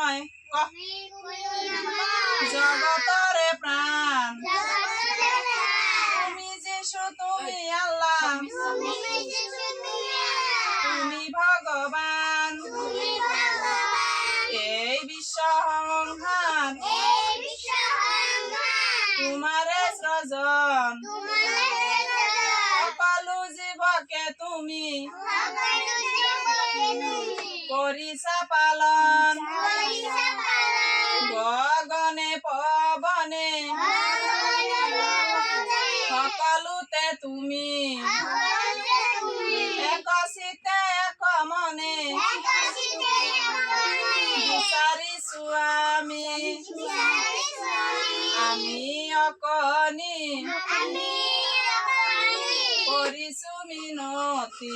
মই জগতরে প্রাণ তুমি যিশু তুমি আল্লাহ তুমি ভগবান এই বিশ্ব সংসার তোমারে সৃজন সকলো জীৱকে তুমি কৰিছা পালন গগনে পৱনে সকলোতে তুমি একচিতে এক মনে বিচাৰিছো আমি অকণি কৰিছো মিনতি